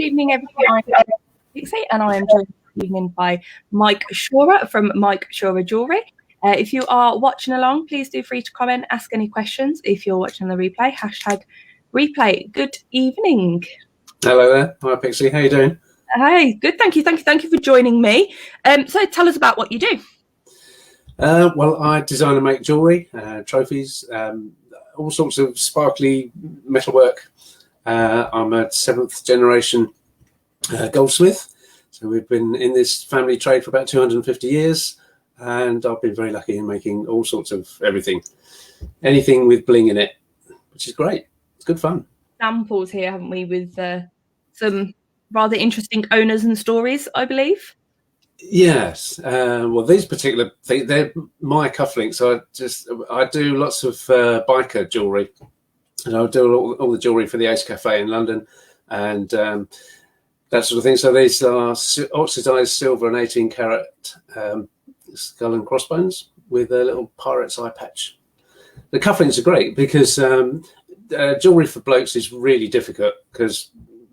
evening, everyone. I'm Pixie, and I am joined this evening by Mike Shorer from Mike Shorer Jewellery. If you are watching along, please do free to comment, ask any questions. If you're watching the replay, hashtag replay. Good evening. Hello there. Hi, Pixie. How you doing? Hi, good. Thank you for joining me. So tell us about what you do. Well, I design and make jewellery, trophies, all sorts of sparkly metalwork. I'm a 7th generation goldsmith, so we've been in this family trade for about 250 years, and I've been very lucky in making all sorts of anything with bling in it, which is great. It's good fun. Examples here, haven't we, with some rather interesting owners and stories, I believe. Yes. Well, these particular things, they're my cufflinks. I do lots of biker jewellery, and I do all the jewellery for the Ace Cafe in London, and that sort of thing. So these are oxidized silver and 18 karat skull and crossbones with a little pirate's eye patch. The cufflinks are great because jewellery for blokes is really difficult because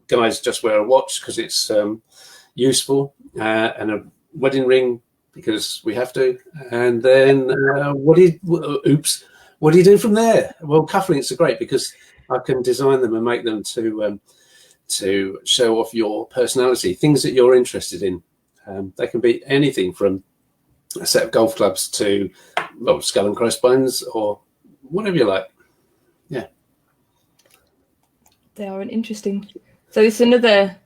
guys just wear a watch because it's useful, and a wedding ring because we have to, and then what do you do from there? Well, cufflinks are great because I can design them and make them to show off your personality, things that you're interested in. They can be anything from a set of golf clubs to, well, skull and crossbones or whatever you like. Yeah, they are an interesting. So it's another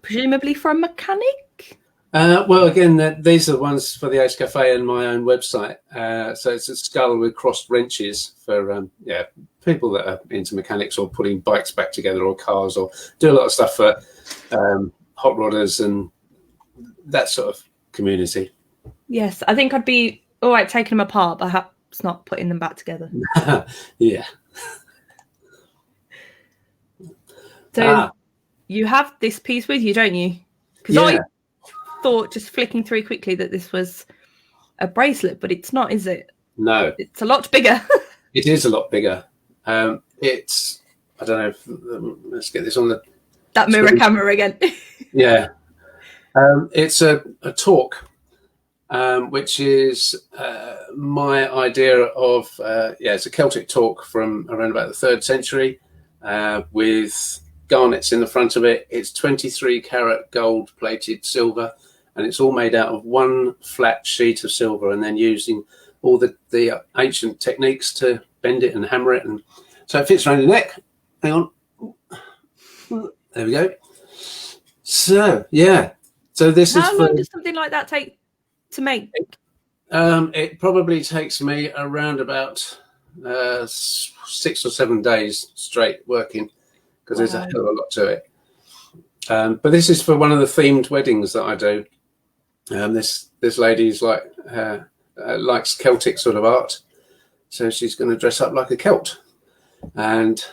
presumably from mechanic. Well, again, these are the ones for the Ace Cafe and my own website. So it's a skull with crossed wrenches for people that are into mechanics or putting bikes back together or cars, or do a lot of stuff for hot rodders and that sort of community. Yes, I think I'd be all right taking them apart, but perhaps not putting them back together. Yeah. So you have this piece with you, don't you? Because I thought, just flicking through quickly, that this was a bracelet, but it's not, is it? No, it's a lot bigger. It is a lot bigger. It's, I don't know if, let's get this on that mirror screen. Camera again. Yeah. It's a torque, which is my idea of it's a Celtic torque from around about the 3rd century, with garnets in the front of it. It's 23 karat gold plated silver, and it's all made out of one flat sheet of silver, and then using all the ancient techniques to bend it and hammer it, and so it fits around the neck. Hang on, there we go. So so this how long does something like that take to make? It probably takes me around about 6 or 7 days straight working, because there's a hell of a lot to it. But this is for one of the themed weddings that I do. This lady's likes Celtic sort of art, so she's going to dress up like a Celt. And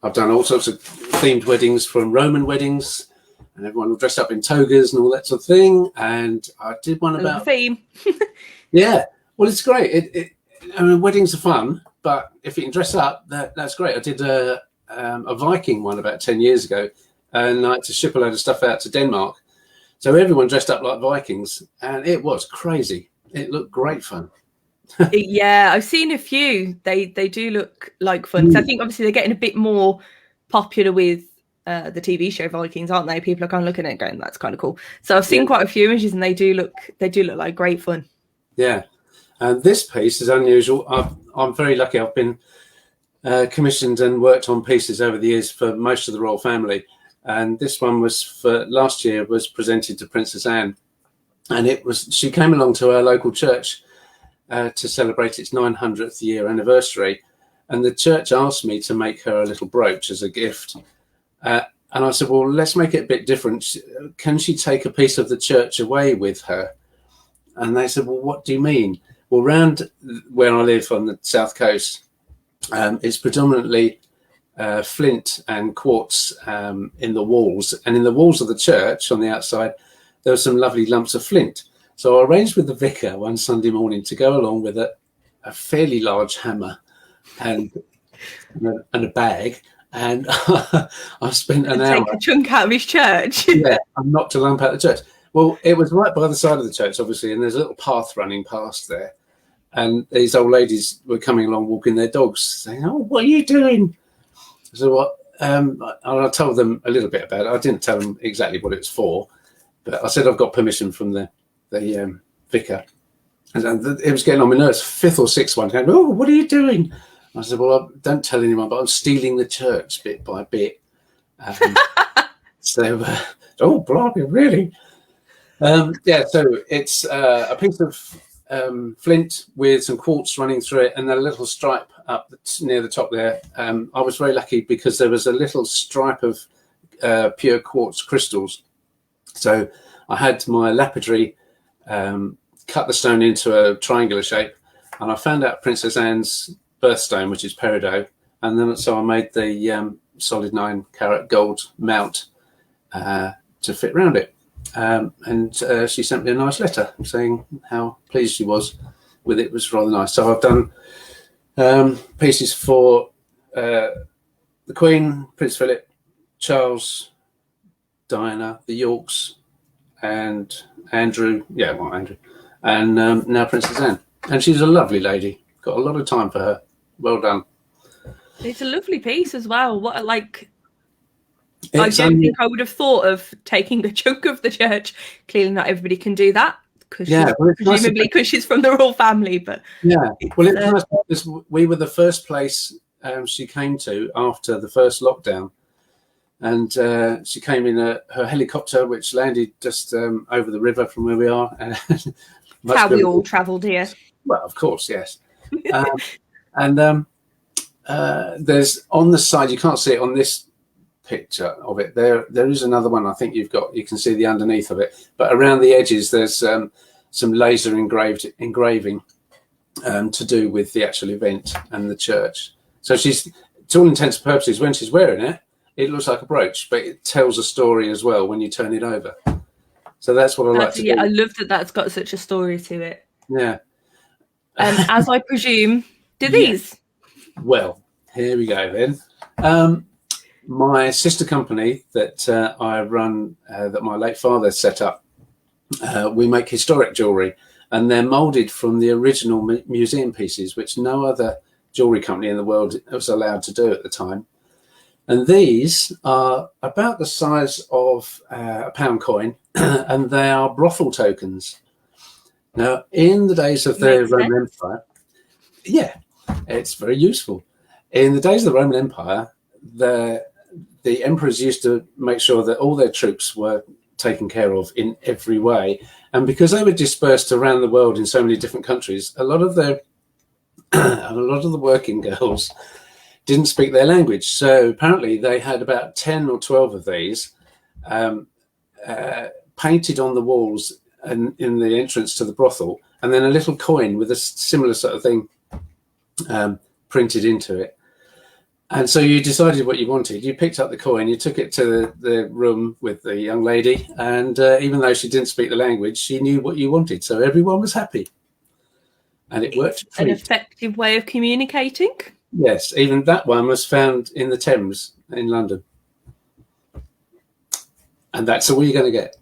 I've done all sorts of themed weddings, from Roman weddings, and everyone will dress up in togas and all that sort of thing. And I did one about theme. Yeah, well, it's great. I mean, weddings are fun, but if you can dress up, that's great. I did a Viking one about 10 years ago, and I had to ship a load of stuff out to Denmark, so everyone dressed up like Vikings, and it was crazy. It looked great fun. Yeah, I've seen a few. They do look like fun. So I think obviously they're getting a bit more popular with the TV show Vikings, aren't they? People are kind of looking at it going, that's kind of cool. So I've seen quite a few images, and they do look like great fun. Yeah, and this piece is unusual. I'm very lucky. I've been commissioned and worked on pieces over the years for most of the royal family, and this one was for last year, was presented to Princess Anne, and she came along to our local church to celebrate its 900th year anniversary, and the church asked me to make her a little brooch as a gift, and I said, well, let's make it a bit different. Can she take a piece of the church away with her? And they said, well, what do you mean? Well, round where I live on the south coast, it's predominantly flint and quartz in the walls, and in the walls of the church on the outside there were some lovely lumps of flint. So I arranged with the vicar one Sunday morning to go along with a fairly large hammer and a bag, and I spent an hour. Take a chunk out of his church. Yeah, I knocked a lump out of the church. Well, it was right by the side of the church, obviously, and there's a little path running past there. And these old ladies were coming along walking their dogs, saying, "Oh, what are you doing?" So what? I told them a little bit about it. I didn't tell them exactly what it was for, but I said I've got permission from the vicar. And it was getting on my nerves. Fifth or sixth one came, "Oh, what are you doing?" I said, "Well, don't tell anyone, but I'm stealing the church bit by bit." So, oh, blimey, really? Yeah, so it's a piece of flint with some quartz running through it and a little stripe up near the top there. I was very lucky because there was a little stripe of pure quartz crystals. So I had my lapidary cut the stone into a triangular shape, and I found out Princess Anne's birthstone, which is peridot, and then so I made the solid 9-carat gold mount to fit around it. And she sent me a nice letter saying how pleased she was with it. It was rather nice. So I've done pieces for the Queen, Prince Philip, Charles, Diana, the Yorks, and Andrew. Yeah, well, Andrew. And now Princess Anne. And she's a lovely lady. Got a lot of time for her. Well done. It's a lovely piece as well. What I don't think I would have thought of taking a chunk of the church. Clearly, not everybody can do that. Presumably because she's from the royal family. But yeah, well, it's nice because we were the first place she came to after the first lockdown, and she came in her helicopter, which landed just over the river from where we are. How we all travelled here. Well, of course, yes. And there's on the side, you can't see it on this picture of it. There is another one. I think you can see the underneath of it, but around the edges there's some laser engraving to do with the actual event and the church. So she's, to all intents and purposes, when she's wearing it, it looks like a brooch, but it tells a story as well when you turn it over. So that's what I like to do. I love that that's got such a story to it. Yeah. As I presume, do these? Well, here we go then. My sister company that I run, that my late father set up, we make historic jewellery, and they're moulded from the original museum pieces, which no other jewellery company in the world was allowed to do at the time. And these are about the size of a pound coin, and they are brothel tokens. Now, in the days of the Roman Empire, yeah, it's very useful. In the days of the Roman Empire, the emperors used to make sure that all their troops were taken care of in every way. And because they were dispersed around the world in so many different countries, a lot of the working girls didn't speak their language. So apparently they had about 10 or 12 of these painted on the walls and in the entrance to the brothel, and then a little coin with a similar sort of thing printed into it. And so you decided what you wanted. You picked up the coin, you took it to the room with the young lady, and even though she didn't speak the language, she knew what you wanted. So everyone was happy. And it worked. An effective way of communicating. Yes, even that one was found in the Thames in London. And that's all you're going to get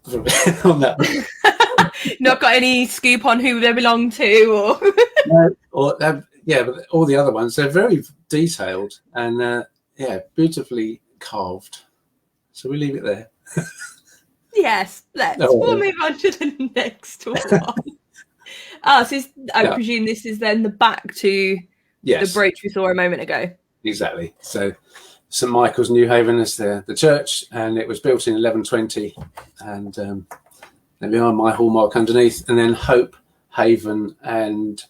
on that one. Not got any scoop on who they belong to? Yeah, but all the other ones, they're very detailed and, beautifully carved. So we leave it there. Yes, we'll move on to the next one. So I presume this is then the back to the brooch we saw a moment ago. Exactly. So St Michael's, New Haven is the church, and it was built in 1120. And there we are, my hallmark underneath, and then Hope, Haven, and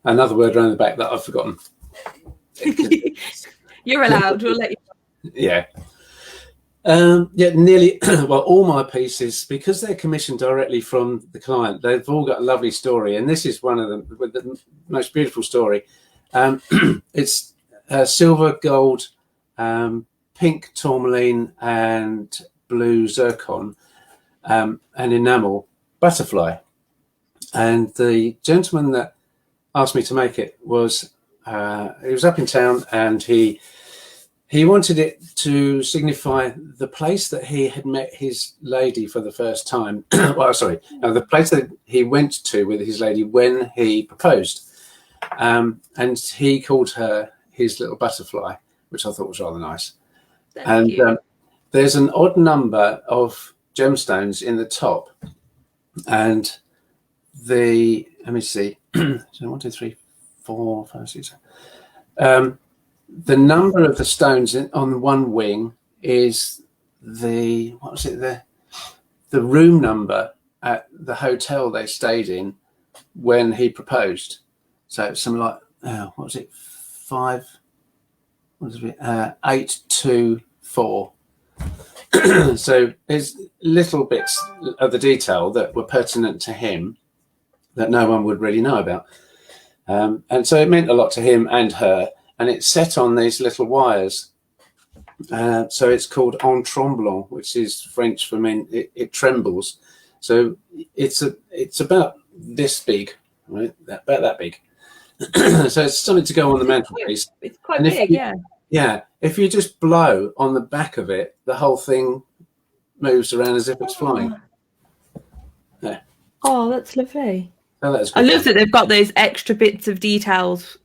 another word around the back that I've forgotten. You're allowed. We'll let you. Yeah. Nearly all my pieces, because they're commissioned directly from the client, they've all got a lovely story, and this is one of them with the most beautiful story. It's silver, gold, pink tourmaline, and blue zircon, and enamel butterfly. And the gentleman that asked me to make it was he was up in town, and he he wanted it to signify the place that he had met his lady for the first time. Well, sorry, the place that he went to with his lady when he proposed. And he called her his little butterfly, which I thought was rather nice. Thank you. There's an odd number of gemstones in the top, and let me see, so 1, 2, 3, 4, 5, 6. The number of the stones on one wing is the room number at the hotel they stayed in when he proposed. So it's something like 824. So there's little bits of the detail that were pertinent to him that no one would really know about. And so it meant a lot to him and her, and it's set on these little wires. So it's called en tremblant, which is French for mean it trembles. So it's about this big, right? About that big. So it's something to go on the mantelpiece. It's quite big, yeah. Yeah, if you just blow on the back of it, the whole thing moves around as if it's flying. Yeah. Oh, that's lovely. Oh, that's I love that they've got those extra bits of details.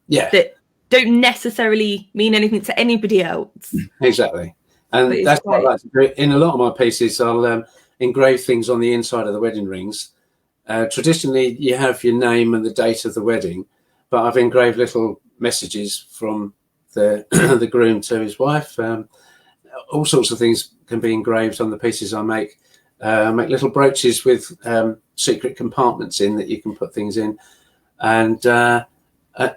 Yeah. That don't necessarily mean anything to anybody else. Exactly, and that's what I like to do. In a lot of my pieces, I'll engrave things on the inside of the wedding rings. Traditionally, you have your name and the date of the wedding, but I've engraved little messages from the the groom to his wife. All sorts of things can be engraved on the pieces I make. Make little brooches with secret compartments in that you can put things in, and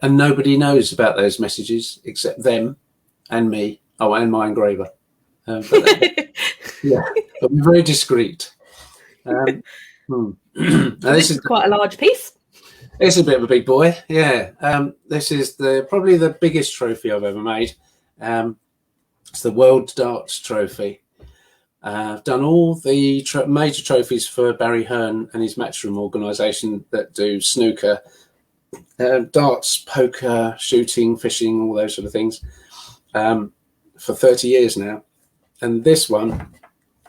nobody knows about those messages except them and me. Oh, and my engraver. But we're very discreet. This is quite a large piece. It's a bit of a big boy, yeah. This is probably the biggest trophy I've ever made. It's the World Darts Trophy. I've done all the major trophies for Barry Hearn and his Matchroom organisation that do snooker, darts, poker, shooting, fishing, all those sort of things, for 30 years now. And this one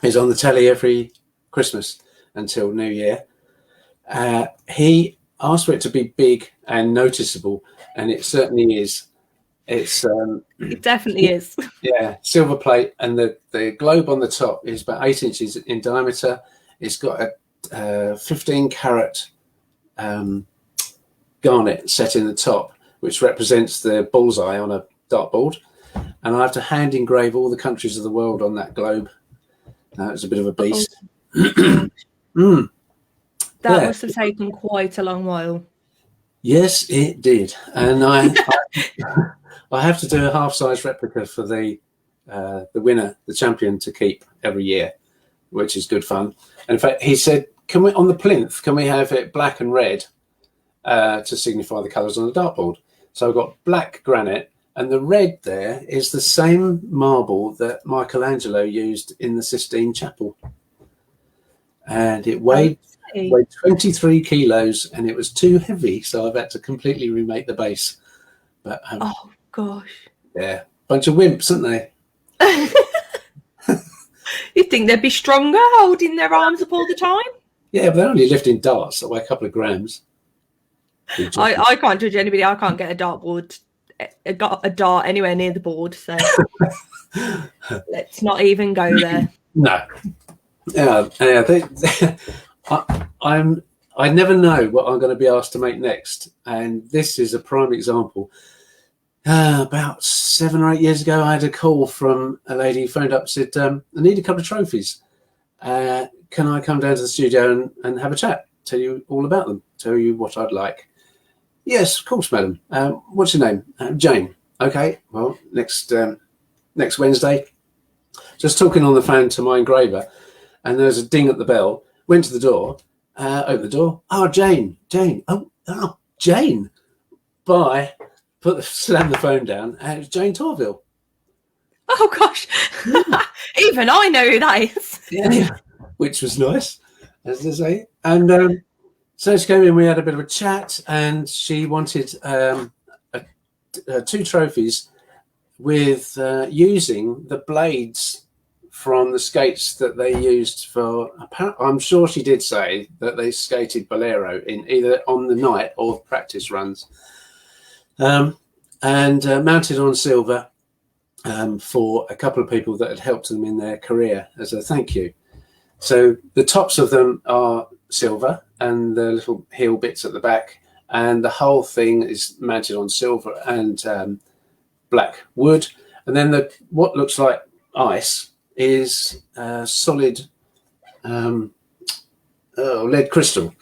is on the telly every Christmas until New Year. He asked for it to be big and noticeable, and it certainly is. It definitely is. Yeah, silver plate, and the globe on the top is about 8 inches in diameter. It's got a 15 carat garnet set in the top, which represents the bullseye on a dartboard, and I have to hand engrave all the countries of the world on that globe. It's a bit of a beast. That must have taken quite a long while. Yes, it did, and I have to do a half-size replica for the winner, the champion, to keep every year, which is good fun. And in fact, he said, "Can we on the plinth? Can we have it black and red to signify the colours on the dartboard?" So I've got black granite, and the red there is the same marble that Michelangelo used in the Sistine Chapel, and it weighed 23 kilos, and it was too heavy, so I've had to completely remake the base. But oh gosh, yeah, bunch of wimps, aren't they? You'd think they'd be stronger, holding their arms up all the time. Yeah, but they're only lifting darts that weigh a couple of grams. I can't judge anybody. I can't get a dartboard, a dart anywhere near the board, so let's not even go there. No. I never know what I'm going to be asked to make next, and this is a prime example. About 7 or 8 years ago, I had a call from a lady who phoned up and said, "I need a couple of trophies. Can I come down to the studio and have a chat? Tell you all about them. Tell you what I'd like." "Yes, of course, madam. What's your name?" "Jane." "Okay. Well, next Wednesday." Just talking on the phone to my engraver, and there was a ding at the bell. Went to the door. Opened the door. "Oh, Jane. Oh, Jane. Bye." Slammed the phone down, and it was Jane Torville. Oh gosh, even I know who that is. Yeah, which was nice, as they say. And so she came in. We had a bit of a chat, and she wanted 2 trophies with using the blades from the skates that they used for. I'm sure she did say that they skated Bolero in either on the night or practice runs, and mounted on silver for a couple of people that had helped them in their career as a thank you. So the tops of them are silver and the little heel bits at the back, and the whole thing is mounted on silver and black wood. And then what looks like ice is solid lead crystal,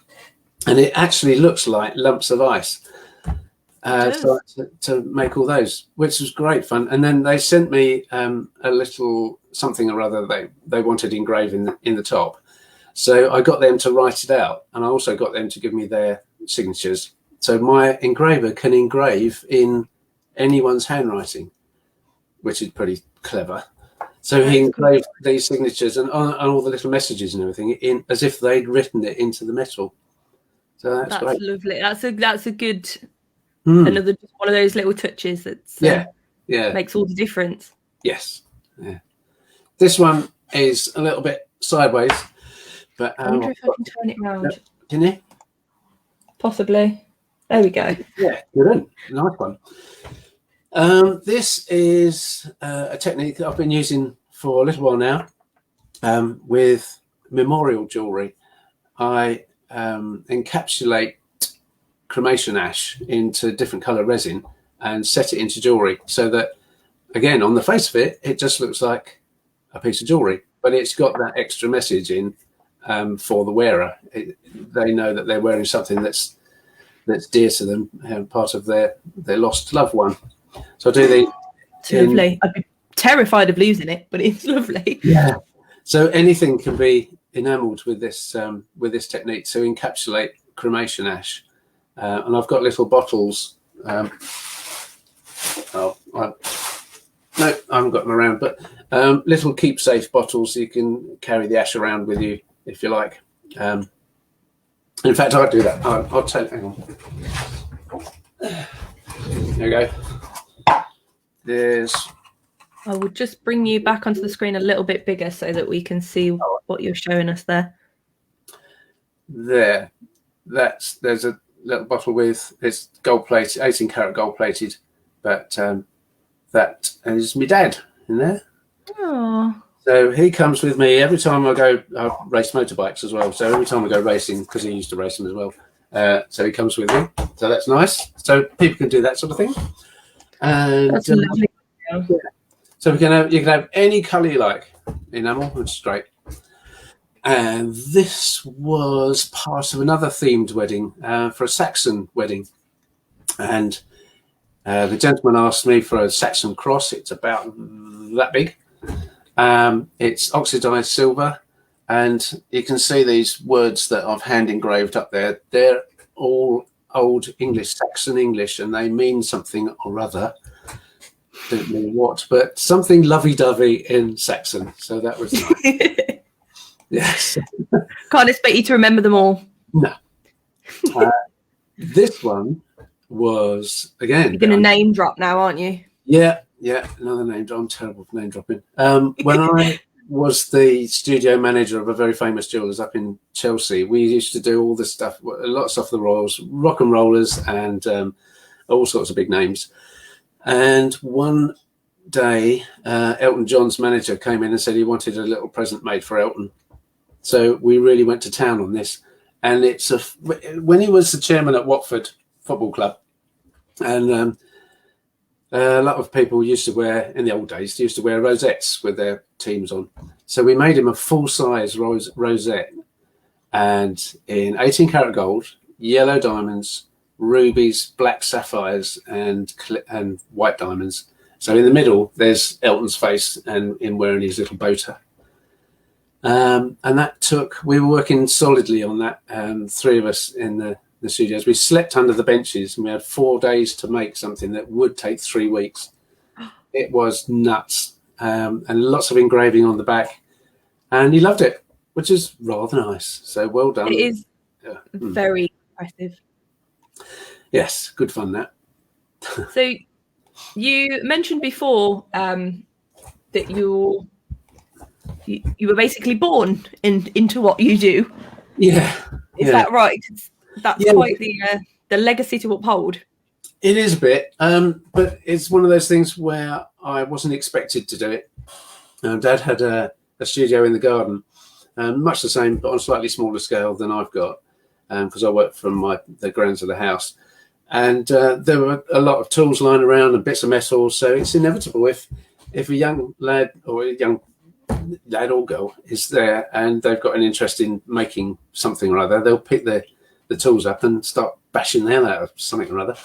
and it actually looks like lumps of ice. So to make all those, which was great fun. And then they sent me a little something or other they wanted engraved in the top. So I got them to write it out, and I also got them to give me their signatures. So my engraver can engrave in anyone's handwriting, which is pretty clever. So he engraved these signatures and all the little messages and everything in as if they'd written it into the metal. So that's great. Lovely. That's a good another just one of those little touches that's makes all the difference. Yes. Yeah. This one is a little bit sideways, but I wonder if I can turn it around. Can you? Possibly. There we go. Yeah, good. Nice one. This is a technique that I've been using for a little while now with memorial jewellery. I encapsulate cremation ash into different colour resin and set it into jewellery, so that, again, on the face of it, it just looks like a piece of jewellery, but it's got that extra message in for the wearer. They know that they're wearing something that's dear to them, part of their lost loved one. So I do the. It's lovely. I'd be terrified of losing it, but it's lovely. Yeah. So anything can be enamelled with this technique to encapsulate cremation ash, and I've got little bottles. No, I haven't got them around, but little keep-safe bottles. You can carry the ash around with you if you like. In fact, I'll do that. I'll tell you. Hang on. There we go. I will just bring you back onto the screen a little bit bigger so that we can see what you're showing us there. There's a little bottle with it's gold plated, 18 karat gold plated, but that is my dad in there. Oh. So he comes with me every time I go. I race motorbikes as well. So every time I go racing, because he used to race them as well. So he comes with me. So that's nice. So people can do that sort of thing. And that's lovely. So you can have any colour you like, enamel, which is great. And this was part of another themed wedding for a Saxon wedding. And the gentleman asked me for a Saxon cross. It's about that big. It's oxidized silver, and you can see these words that I've hand engraved up there. They're all old English, Saxon English, and they mean something or other. Don't know what, but something lovey-dovey in Saxon. So that was nice. Yes. Can't expect you to remember them all. No. This one was, again... You're going to name drop now, aren't you? Yeah, another name drop. I'm terrible for name dropping. When I was the studio manager of a very famous jewellers up in Chelsea, we used to do all this stuff, a lot of stuff for the Royals, rock and rollers, and all sorts of big names. And one day, Elton John's manager came in and said he wanted a little present made for Elton. So we really went to town on this. And when he was the chairman at Watford Football Club, and a lot of people used to wear, in the old days, used to wear rosettes with their teams on. So we made him a full-size rosette, and in 18 karat gold, yellow diamonds, rubies, black sapphires, and white diamonds. So in the middle, there's Elton's face and him wearing his little bow tie. And we were working solidly on that, three of us in the studios. We slept under the benches, and we had 4 days to make something that would take 3 weeks. It was nuts, and lots of engraving on the back, and he loved it, which is rather nice. So well done. It is very impressive. Yes, good fun that. So You mentioned before that you were basically born into what you do. Yeah. Is that right? That's Yeah. quite the legacy to uphold. It is a bit, but it's one of those things where I wasn't expected to do it. Dad had a studio in the garden, much the same, but on a slightly smaller scale than I've got, because I work from the grounds of the house. And there were a lot of tools lying around and bits of metal, so it's inevitable if a young lad or a young lad or girl is there and they've got an interest in making something or other, they'll pick the tools up and start bashing the hell out of something or other.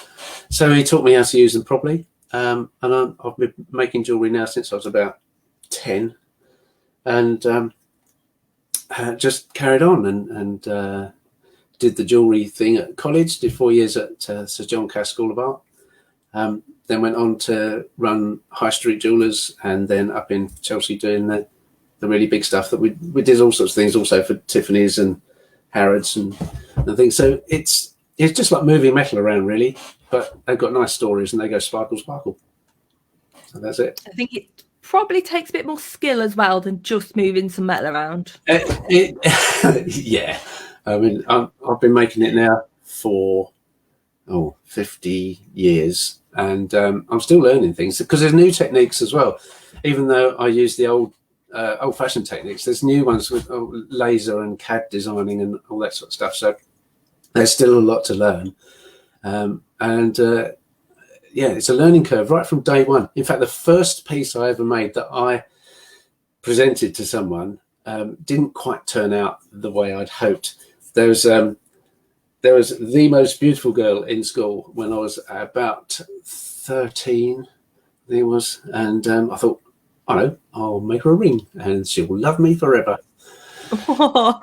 So he taught me how to use them properly, and I've been making jewellery now since I was about 10, and just carried on and did the jewellery thing at college, did 4 years at Sir John Cass School of Art, then went on to run High Street Jewellers, and then up in Chelsea doing the really big stuff that we did all sorts of things also for Tiffany's and Harrods and things. So it's just like moving metal around, really, but they've got nice stories and they go sparkle, sparkle. So that's it. I think it probably takes a bit more skill as well than just moving some metal around. Yeah. I mean, I've been making it now for 50 years, and I'm still learning things because there's new techniques as well. Even though I use the old-fashioned techniques, there's new ones with laser and CAD designing and all that sort of stuff. So there's still a lot to learn, yeah, it's a learning curve right from day one. In fact, the first piece I ever made that I presented to someone didn't quite turn out the way I'd hoped. There was the most beautiful girl in school when I was about 13, I think it was, and I thought, I know, I'll make her a ring and she'll love me forever. So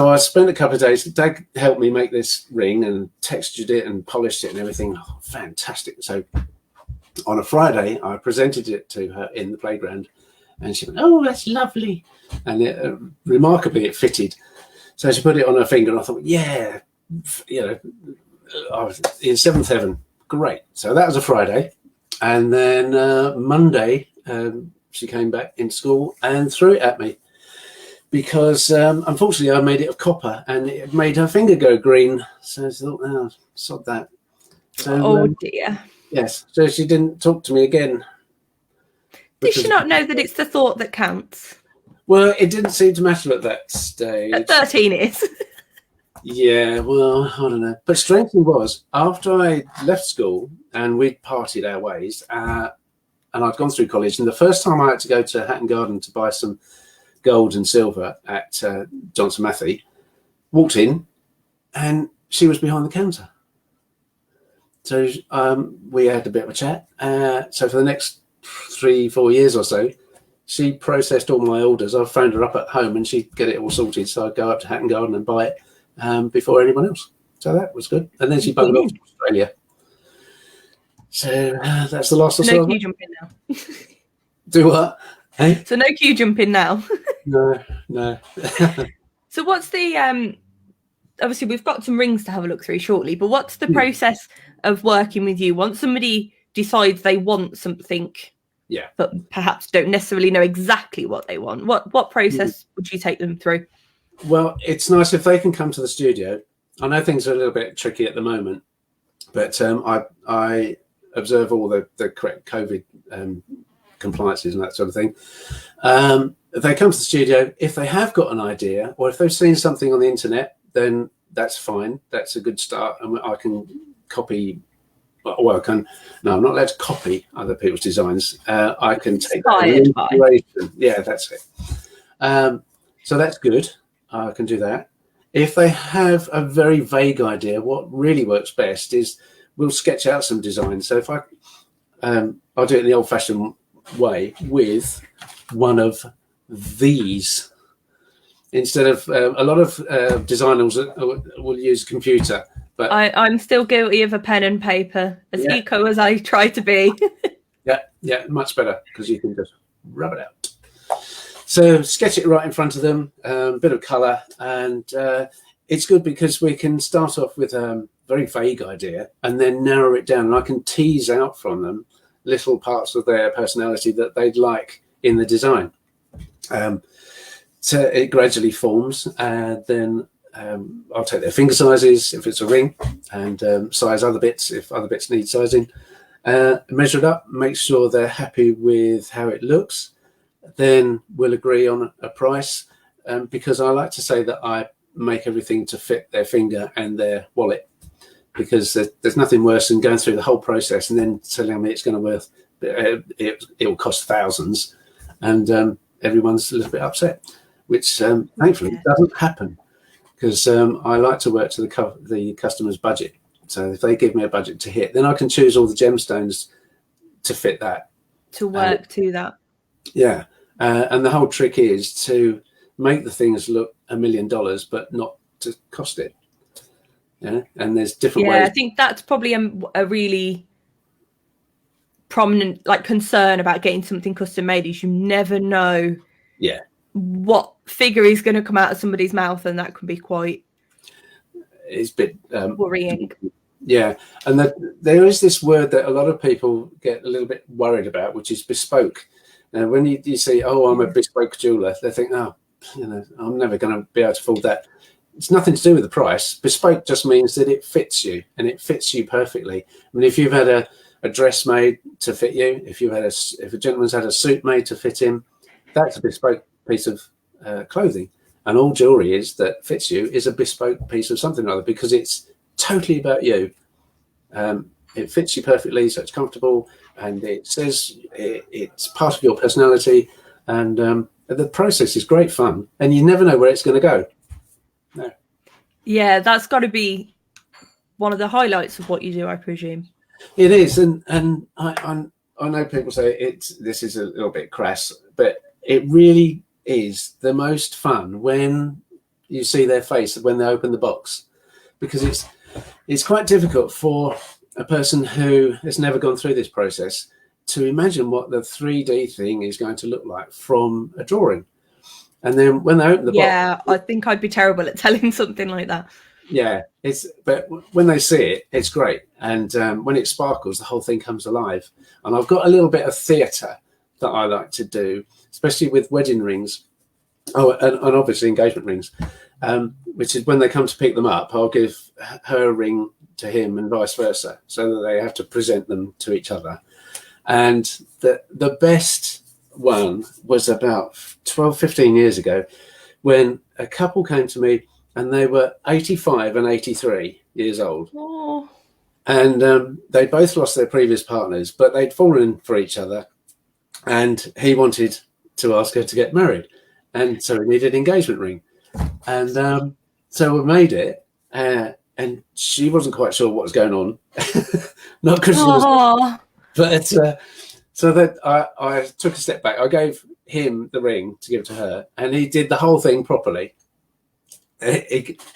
I spent a couple of days. Dad helped me make this ring and textured it and polished it and everything. Oh, fantastic. So on a Friday, I presented it to her in the playground, and she went, "Oh, that's lovely." And remarkably, it fitted. So she put it on her finger, and I thought, yeah, I was in seventh heaven. Great. So that was a Friday. And then Monday, she came back into school and threw it at me because, unfortunately, I made it of copper and it made her finger go green. So I thought, oh, sod that. So, dear. Yes. So she didn't talk to me again. Did she not know that it's the thought that counts? Well, it didn't seem to matter at that stage. At 13 it is. Yeah, well, I don't know. But strangely was, after I left school and we'd partied our ways, and I'd gone through college, and the first time I had to go to Hatton Garden to buy some gold and silver at Johnson Matthey, walked in, and she was behind the counter. So we had a bit of a chat. So for the next 3-4 years or so, she processed all my orders. I phoned her up at home and she'd get it all sorted. So I'd go up to Hatton Garden and buy it before anyone else. So that was good. And then she buggered off to Australia. So that's the last of No queue jumping now. Do what? Hey? So no queue jumping now. No. So what's the obviously we've got some rings to have a look through shortly, but what's the process of working with you once somebody decides they want something? Yeah, but perhaps don't necessarily know exactly what they want. What process would you take them through? Well, it's nice if they can come to the studio. I know things are a little bit tricky at the moment, but I observe all the correct COVID compliances and that sort of thing. If they come to the studio, if they have got an idea or if they've seen something on the internet, then that's fine. That's a good start, and I can copy. Well, I'm not allowed to copy other people's designs. I can take inspiration. Yeah, that's it. So that's good. I can do that. If they have a very vague idea, what really works best is we'll sketch out some designs. So if I'll do it in the old-fashioned way with one of these instead of a lot of designers will use a computer. But I'm still guilty of a pen and paper, as eco as I try to be. yeah, much better because you can just rub it out. So sketch it right in front of them, a bit of colour, and it's good because we can start off with very vague idea and then narrow it down, and I can tease out from them little parts of their personality that they'd like in the design. So it gradually forms, and then I'll take their finger sizes if it's a ring, and size other bits if other bits need sizing. Measure it up, make sure they're happy with how it looks. Then we'll agree on a price, because I like to say that I make everything to fit their finger and their wallet, because there's nothing worse than going through the whole process and then telling me it's going to worth it will cost thousands, and everyone's a little bit upset, which thankfully doesn't happen, because I like to work to the customer's budget. So if they give me a budget to hit, then I can choose all the gemstones to fit that, to work to that. Yeah, and the whole trick is to make the things look $1 million, but not to cost it. Yeah, and there's different ways. I think that's probably a really prominent concern about getting something custom made, is you never know what figure is going to come out of somebody's mouth, and that can be quite it's a bit worrying. Yeah, and there is this word that a lot of people get a little bit worried about, which is bespoke. Now, when you say, "Oh, I'm a bespoke jeweler," they think, "Oh, I'm never going to be able to afford that." It's nothing to do with the price. Bespoke just means that it fits you, and it fits you perfectly. I mean, if you've had a dress made to fit you, if a gentleman's had a suit made to fit him, that's a bespoke piece of clothing. And all jewelry that fits you is a bespoke piece of something or other, because it's totally about you. It fits you perfectly, so it's comfortable, and it says it's part of your personality, and the process is great fun, and you never know where it's going to go. No. Yeah, that's got to be one of the highlights of what you do, I presume. It is, and I know people say this is a little bit crass, but it really is the most fun when you see their face when they open the box, because it's quite difficult for a person who has never gone through this process to imagine what the 3D thing is going to look like from a drawing. And then when they open the box, I think I'd be terrible at telling something like that. Yeah, but when they see it, it's great. And when it sparkles, the whole thing comes alive. And I've got a little bit of theatre that I like to do, especially with wedding rings. Oh, and obviously engagement rings, which is when they come to pick them up, I'll give her a ring to him and vice versa, so that they have to present them to each other. And the best one was about 12, 15 years ago, when a couple came to me, and they were 85 and 83 years old. Oh. And they both lost their previous partners, but they'd fallen for each other. And he wanted to ask her to get married. And so he needed an engagement ring. And so we made it. And she wasn't quite sure what was going on. Not because she was... But so that I took a step back. I gave him the ring to give to her. And he did the whole thing properly.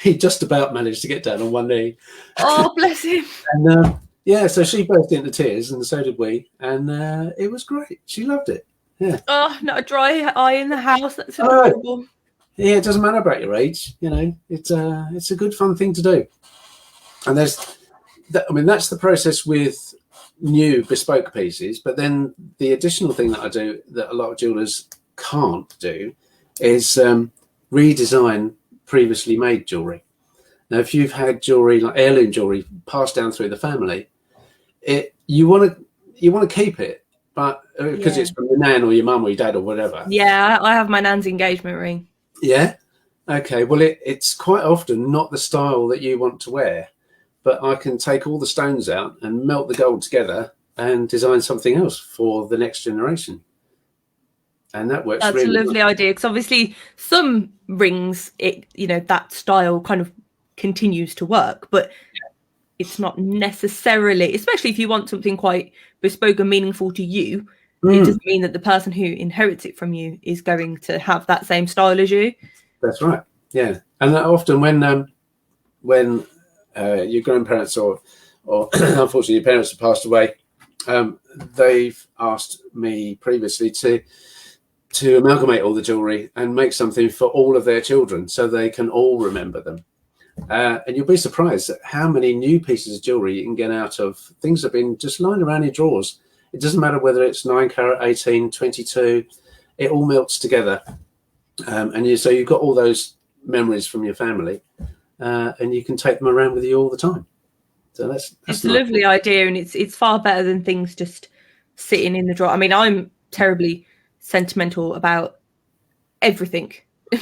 He just about managed to get down on one knee. Oh, bless him. And so she burst into tears, and so did we. And it was great. She loved it. Yeah. Oh, not a dry eye in the house. That's adorable. Yeah, it doesn't matter about your age. It's a good fun thing to do. And that's the process with new bespoke pieces. But then the additional thing that I do that a lot of jewelers can't do is redesign previously made jewelry. Now, if you've had jewelry like heirloom jewelry passed down through the family, you want to keep it, but because it's from your nan or your mum or your dad or whatever. Yeah, I have my nan's engagement ring. Yeah. Okay. Well, it's quite often not the style that you want to wear, but I can take all the stones out and melt the gold together and design something else for the next generation. And that works. That's a lovely idea, because obviously some rings, that style kind of continues to work, but it's not necessarily, especially if you want something quite bespoke and meaningful to you, it doesn't mean that the person who inherits it from you is going to have that same style as you. That's right. Yeah. And that often when your grandparents or unfortunately your parents have passed away, they've asked me previously to amalgamate all the jewelry and make something for all of their children, so they can all remember them. And you'll be surprised at how many new pieces of jewellery you can get out of things that have been just lying around in drawers. It doesn't matter whether it's 9 carat, 18, 22, it all melts together. So you've got all those memories from your family, and you can take them around with you all the time. So that's it's a lovely idea, and it's far better than things just sitting in the drawer. I mean, I'm terribly sentimental about everything,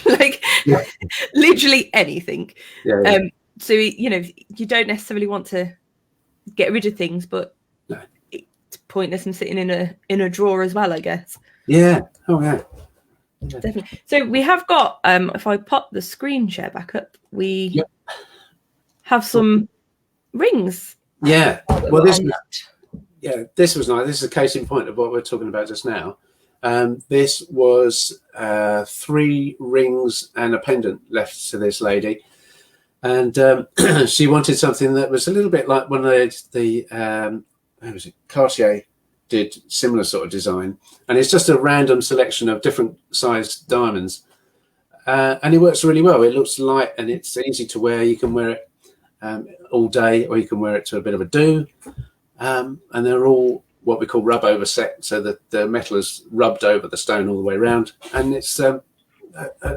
like literally anything. So you don't necessarily want to get rid of things, but it's pointless in sitting in a drawer as well, I guess. Definitely. So we have got if I pop the screen share back up, we have some rings. Well, this was nice. This is a case in point of what we're talking about just now. This was 3 rings and a pendant left to this lady, and she wanted something that was a little bit like one of the Cartier did similar sort of design, and it's just a random selection of different sized diamonds, and it works really well. It looks light and it's easy to wear. You can wear it all day, or you can wear it to a bit of a do, and they're all what we call rub over set, so that the metal is rubbed over the stone all the way around, and it's a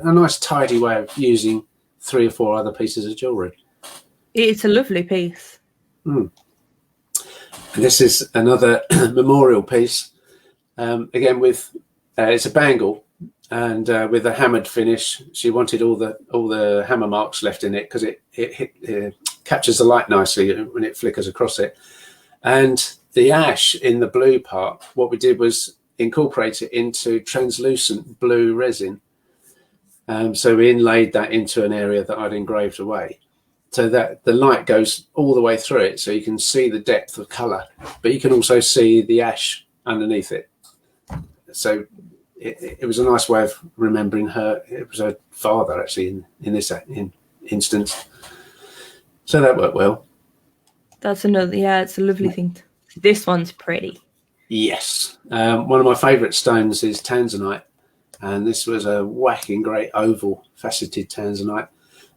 nice tidy way of using 3 or 4 other pieces of jewellery. It's a lovely piece. And this is another memorial piece, again with it's a bangle, and with a hammered finish. She wanted all the hammer marks left in it because it captures the light nicely when it flickers across it. And the ash in the blue part, what we did was incorporate it into translucent blue resin. So we inlaid that into an area that I'd engraved away, so that the light goes all the way through it, so you can see the depth of colour, but you can also see the ash underneath it. So it was a nice way of remembering her. It was her father, actually, in this instance. So that worked well. That's another, it's a lovely thing. This one's pretty. Yes. One of my favourite stones is tanzanite, and this was a whacking great oval faceted tanzanite.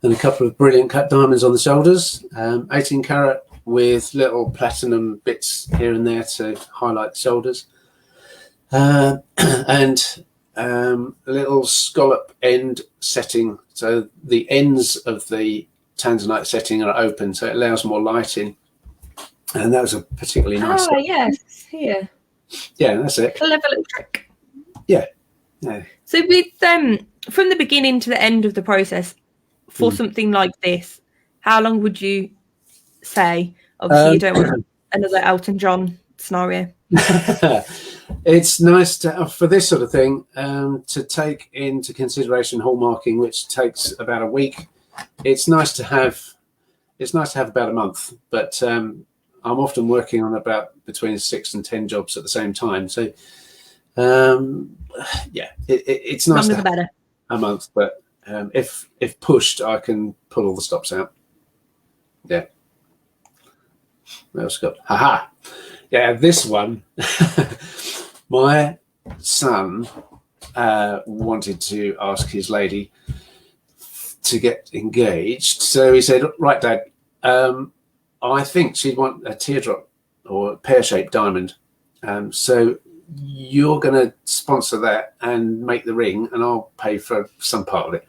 And a couple of brilliant cut diamonds on the shoulders, 18 carat with little platinum bits here and there to highlight the shoulders, and a little scallop end setting. So the ends of the tanzanite setting are open, so it allows more light in. And that was a particularly nice. Oh, yes, here. Yeah, that's it. Clever little trick. Yeah. So with from the beginning to the end of the process, for something like this, how long would you say? Obviously, you don't want another Elton John scenario. It's nice to, for this sort of thing, to take into consideration hallmarking, which takes about a week. It's nice to have about a month, but I'm often working on about between 6 and 10 jobs at the same time. So it's nice to have a month, but if pushed, I can pull all the stops out. Yeah. What else got? Haha. Yeah, this one. My son wanted to ask his lady to get engaged, so he said, "Right, Dad, I think she'd want a teardrop or a pear-shaped diamond. So you're going to sponsor that and make the ring, and I'll pay for some part of it."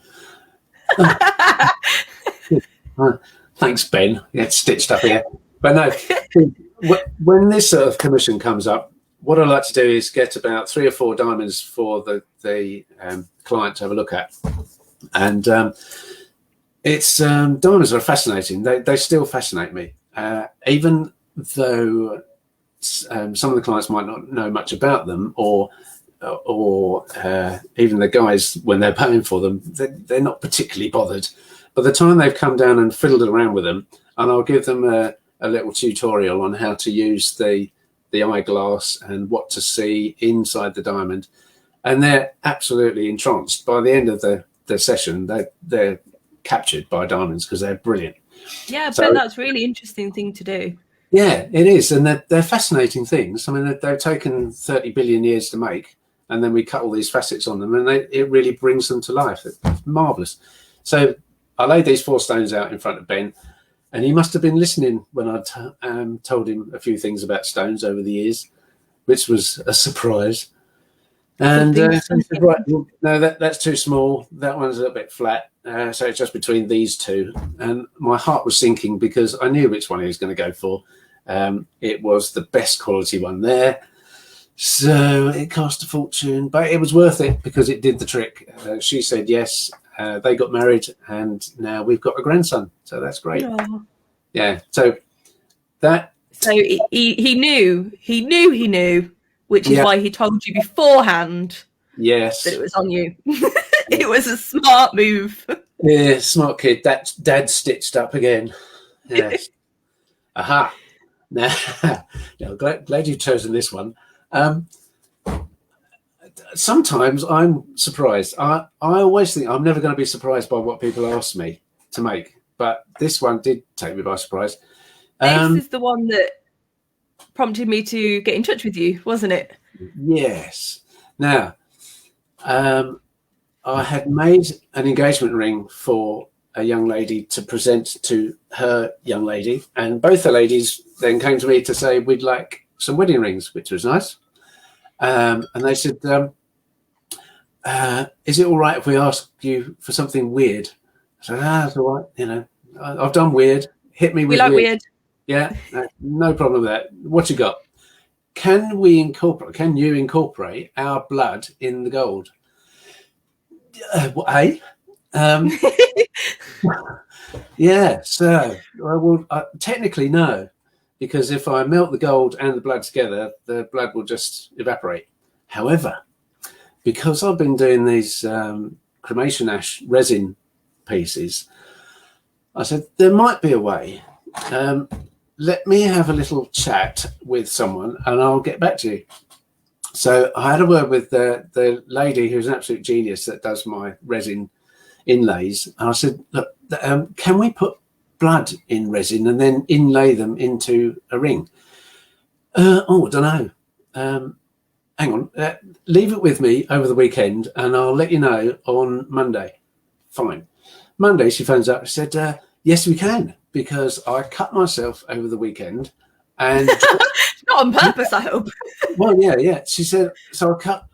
Thanks, Ben. It's stitched up here. But no, when this sort of commission comes up, what I like to do is get about 3 or 4 diamonds for the client to have a look at. And it's diamonds are fascinating. They still fascinate me, even though some of the clients might not know much about them, or even the guys, when they're paying for them, they're not particularly bothered. By the time they've come down and fiddled around with them, and I'll give them a little tutorial on how to use the eyeglass and what to see inside the diamond, and they're absolutely entranced. By the end of the session, they're captured by diamonds because they're brilliant. Yeah, but that's a really interesting thing to do. Yeah, it is, and they're fascinating things. I mean, they've taken 30 billion years to make, and then we cut all these facets on them, and it really brings them to life. It's marvelous. So I laid these 4 stones out in front of Ben, and he must have been listening when I told him a few things about stones over the years, which was a surprise. And so he said, right, well, no, that's too small. That one's a little bit flat. So it's just between these 2. And my heart was sinking because I knew which one he was going to go for. It was the best quality one there. So it cost a fortune, but it was worth it because it did the trick. She said yes. They got married, and now we've got a grandson. So that's great. Aww. Yeah. So that. So he knew, which is why he told you beforehand. Yes. That it was on you. It was a smart move. Yeah, smart kid. That's Dad stitched up again. Yes. Aha. Now, glad you've chosen this one. Sometimes I'm surprised. I always think I'm never going to be surprised by what people ask me to make, but this one did take me by surprise. This is the one that prompted me to get in touch with you, wasn't it? Yes. Now, I had made an engagement ring for a young lady to present to her young lady, and both the ladies then came to me to say we'd like some wedding rings, which was nice. And they said, is it all right if we ask you for something weird? I said, that's all right. You know, I've done weird. Hit me with weird. Yeah, no problem with that. What you got? Can you incorporate our blood in the gold? Yeah, so technically no, because if I melt the gold and the blood together, the blood will just evaporate. However, because I've been doing these cremation ash resin pieces, I said there might be a way. Let me have a little chat with someone and I'll get back to you. So I had a word with the lady who's an absolute genius that does my resin inlays. And I said, look, can we put blood in resin and then inlay them into a ring? I don't know. Hang on. Leave it with me over the weekend and I'll let you know on Monday. Fine. Monday, she phones up and said, yes, we can, because I cut myself over the weekend. And not on purpose, I hope. Well, yeah. She said, so I cut,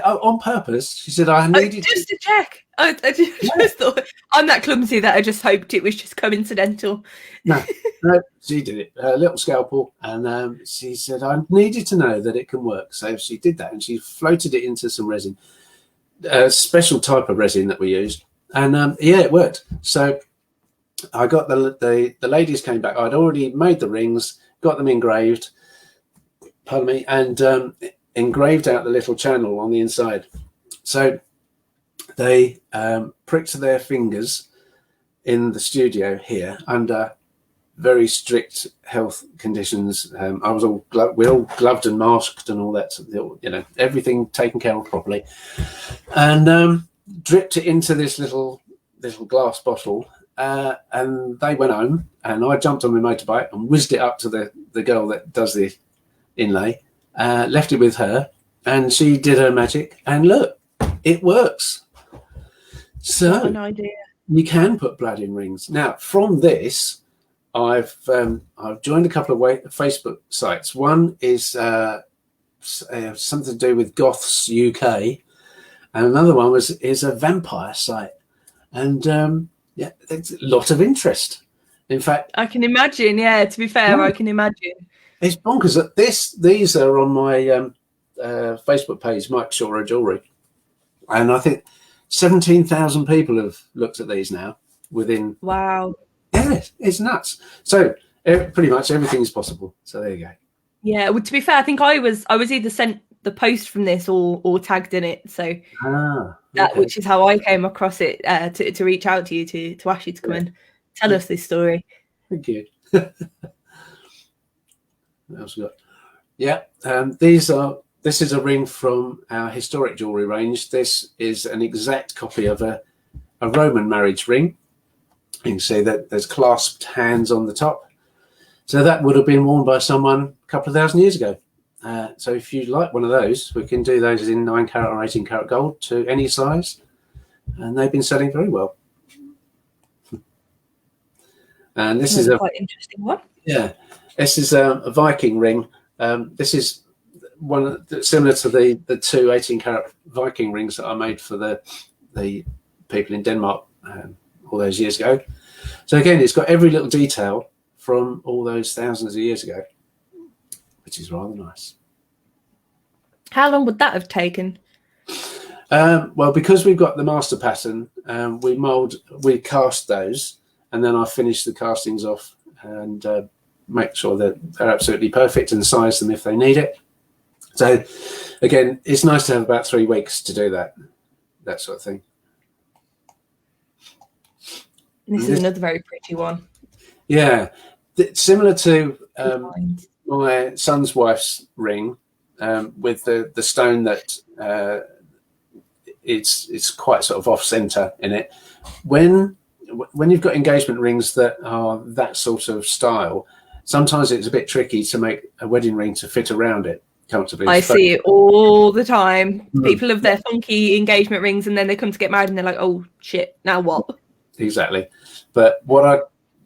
on purpose. She said, I needed just to check. I just thought, I'm that clumsy that I just hoped it was just coincidental. No, she did it. A little scalpel. And she said, I needed to know that it can work. So she did that and she floated it into some resin, a special type of resin that we used. And it worked. So I got the ladies came back. I'd already made the rings, got them engraved, and engraved out the little channel on the inside. So they pricked their fingers in the studio here under very strict health conditions. We're all gloved and masked and all that, everything taken care of properly, and dripped it into this little glass bottle. And they went home, and I jumped on my motorbike and whizzed it up to the girl that does the inlay, left it with her, and she did her magic, and look, it works. So an idea. You can put blood in rings. Now, from this, I've joined a couple of Facebook sites. One is something to do with Goths UK, and another one is a vampire site, and there's a lot of interest. In fact, I can imagine. Yeah, to be fair, I can imagine. It's bonkers that these are on my Facebook page, Mike Shore Jewellery, and I think 17,000 people have looked at these now within. Wow. Yeah, it's nuts. So pretty much everything is possible. So there you go. Yeah. Well, to be fair, I think I was either sent the post from this or tagged in it. So which is how I came across it to reach out to you to ask you to come and tell us this story. Thank you. What else we got? Yeah, this is a ring from our historic jewellery range. This is an exact copy of a Roman marriage ring. You can see that there's clasped hands on the top. So that would have been worn by someone a couple of thousand years ago. So if you'd like one of those, we can do those in 9 carat or 18 carat gold to any size. And they've been selling very well. And this That's is a quite interesting one. Yeah, this is a Viking ring. This is one similar to the two 18-carat Viking rings that I made for the people in Denmark all those years ago. So again, it's got every little detail from all those thousands of years ago, which is rather nice. How long would that have taken? Well, because we've got the master pattern, we cast those, and then I finish the castings off and make sure that they're absolutely perfect and size them if they need it. So again, it's nice to have about 3 weeks to do that sort of thing. This is another very pretty one. Yeah, similar to my son's wife's ring, with the stone that it's quite sort of off center in it. When you've got engagement rings that are that sort of style, sometimes it's a bit tricky to make a wedding ring to fit around it comfortably. I see it all the time. People have their funky engagement rings and then they come to get married and they're like, oh shit, now what? Exactly. But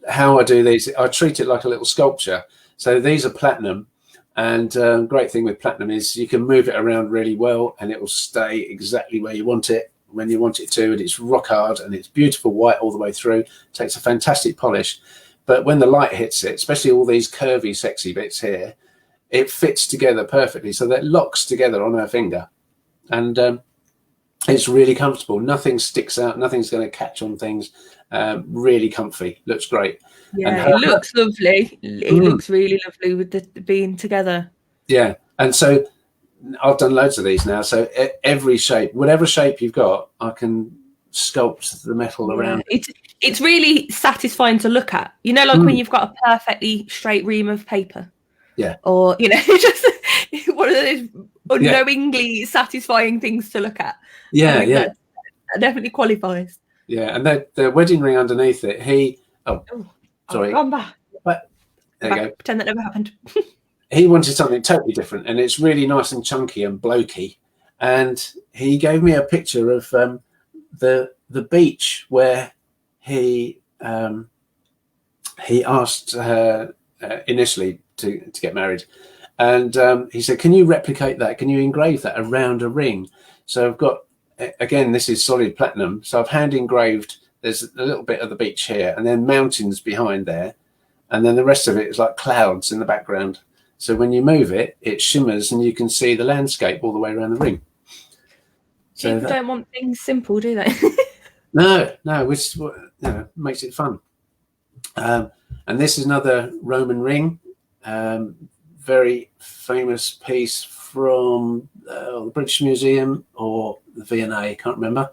how I do these, I treat it like a little sculpture. So these are platinum, and great thing with platinum is you can move it around really well and it will stay exactly where you want it when you want it to, and it's rock hard and it's beautiful white all the way through. It takes a fantastic polish, but when the light hits it, especially all these curvy sexy bits here, it fits together perfectly, so that locks together on her finger, and it's really comfortable. Nothing sticks out, nothing's going to catch on things. Really comfy, looks great. Yeah, it looks lovely. It looks really lovely with the being together. Yeah, and so I've done loads of these now, so every shape, whatever shape you've got, I can sculpt the metal around. It's really satisfying to look at, you know, like when you've got a perfectly straight ream of paper, or you know, just one of those unknowingly satisfying things to look at. That definitely qualifies. Yeah, and the wedding ring underneath it, sorry, gone back. But there you go. Pretend that never happened. He wanted something totally different, and it's really nice and chunky and blokey. And he gave me a picture of the beach where he asked her initially to get married, and he said, "Can you replicate that? Can you engrave that around a ring?" So I've got, again, this is solid platinum, so I've hand engraved. There's a little bit of the beach here, and then mountains behind there, and then the rest of it is like clouds in the background. So when you move it, it shimmers, and you can see the landscape all the way around the ring. So people don't want things simple, do they? No, which makes it fun. And this is another Roman ring, very famous piece from the British Museum or the V&A, I can't remember.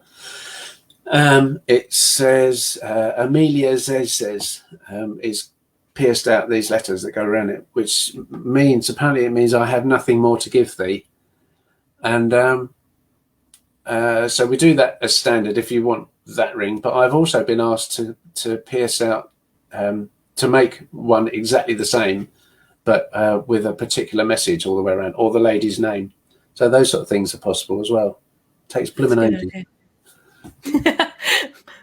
It says Amelia Zes is pierced out these letters that go around it, which means, apparently it means, I have nothing more to give thee. And so we do that as standard if you want that ring, but I've also been asked to pierce out, to make one exactly the same, but with a particular message all the way around, or the lady's name. So those sort of things are possible as well. Takes blooming ages.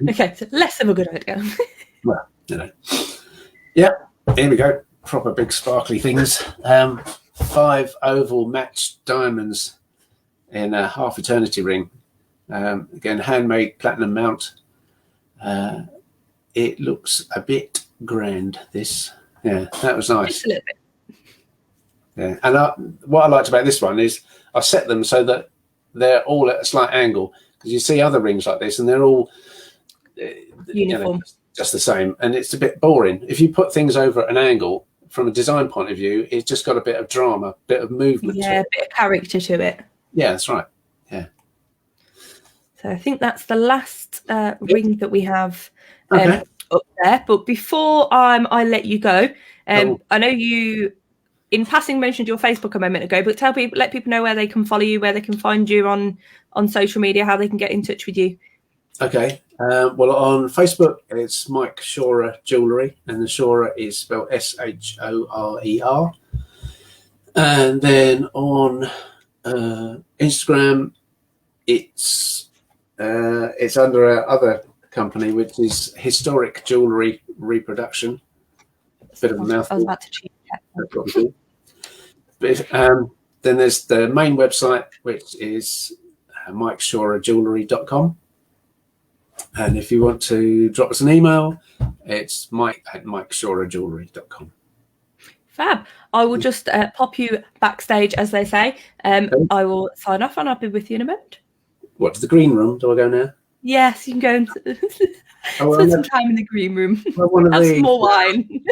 Okay, so less of a good idea. Well, you know. Yeah, here we go. Proper big sparkly things. 5 oval matched diamonds in a half eternity ring. Again, handmade platinum mount. It looks a bit grand, this. Yeah, that was nice. Just a little bit. Yeah, and what I liked about this one is I set them so that they're all at a slight angle, because you see other rings like this and they're all uniform, just the same, and it's a bit boring. If you put things over at an angle, from a design point of view, it's just got a bit of drama, a bit of movement. Yeah, a bit of character to it. Yeah, that's right. Yeah. So I think that's the last ring that we have up there. But before I let you go, I know you, in passing, mentioned your Facebook a moment ago, but let people know where they can follow you, where they can find you on social media, how they can get in touch with you. Okay. Well, on Facebook, it's Mike Shorer Jewellery, and the Shorer is spelled Shorer. And then on Instagram, it's under our other company, which is Historic Jewellery reproduction. Bit of a mouthful. I was about to cheat. That's what we do. But, then there's the main website, which is mikeshorejewellery.com. And if you want to drop us an email, it's mike@mikeshorejewellery.com. Fab. I will just pop you backstage, as they say. I will sign off and I'll be with you in a minute. What, to the green room? Do I go now? Yes, you can go and spend some time in the green room. Have some more wine.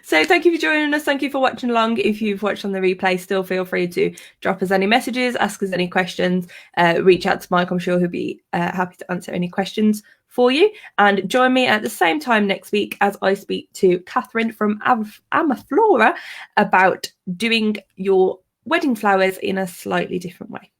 So thank you for joining us. Thank you for watching along. If you've watched on the replay, still feel free to drop us any messages, ask us any questions, reach out to Mike. I'm sure he'll be happy to answer any questions for you. And join me at the same time next week as I speak to Catherine from Amaflora about doing your wedding flowers in a slightly different way.